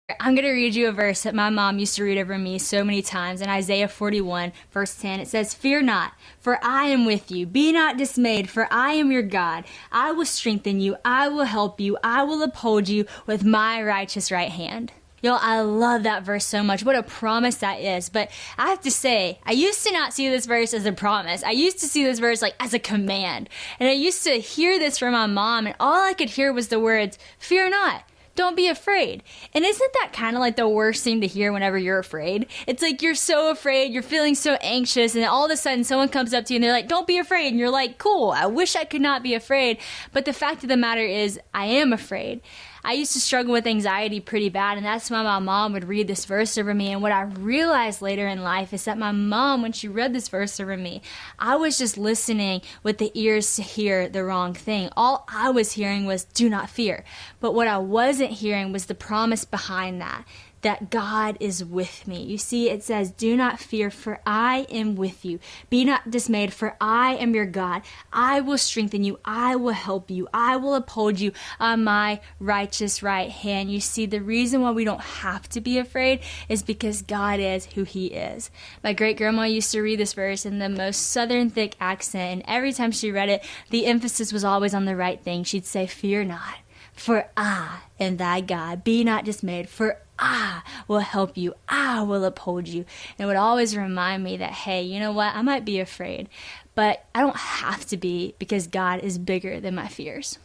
I'm going to read you a verse that my mom used to read over me so many times. In Isaiah 41, verse 10, it says, "Fear not, for I am with you. Be not dismayed, for I am your God. I will strengthen you. I will help you. I will uphold you with my righteous right hand." Y'all, I love that verse so much. What a promise that is. But I have to say, I used to not see this verse as a promise. I used to see this verse like as a command. And I used to hear this from my mom, and all I could hear was the words, "Fear not. Don't be afraid." And isn't that kind of like the worst thing to hear whenever you're afraid? It's like you're so afraid, you're feeling so anxious, and then all of a sudden someone comes up to you and they're like, "Don't be afraid." And you're like, "Cool, I wish I could not be afraid." But the fact of the matter is, I am afraid. I used to struggle with anxiety pretty bad, and that's why my mom would read this verse over me. And what I realized later in life is that my mom, when she read this verse over me, I was just listening with the ears to hear the wrong thing. All I was hearing was, "Do not fear." But what I wasn't hearing was the promise behind that God is with me. You see, it says, "Do not fear, for I am with you. Be not dismayed, for I am your God. I will strengthen you. I will help you. I will uphold you on my righteous right hand." You see, the reason why we don't have to be afraid is because God is who he is. My great-grandma used to read this verse in the most southern thick accent, and every time she read it, the emphasis was always on the right thing. She'd say, "Fear not, for I am thy God. Be not dismayed, for I will help you. I will uphold you." And it would always remind me that, hey, you know what? I might be afraid, but I don't have to be, because God is bigger than my fears.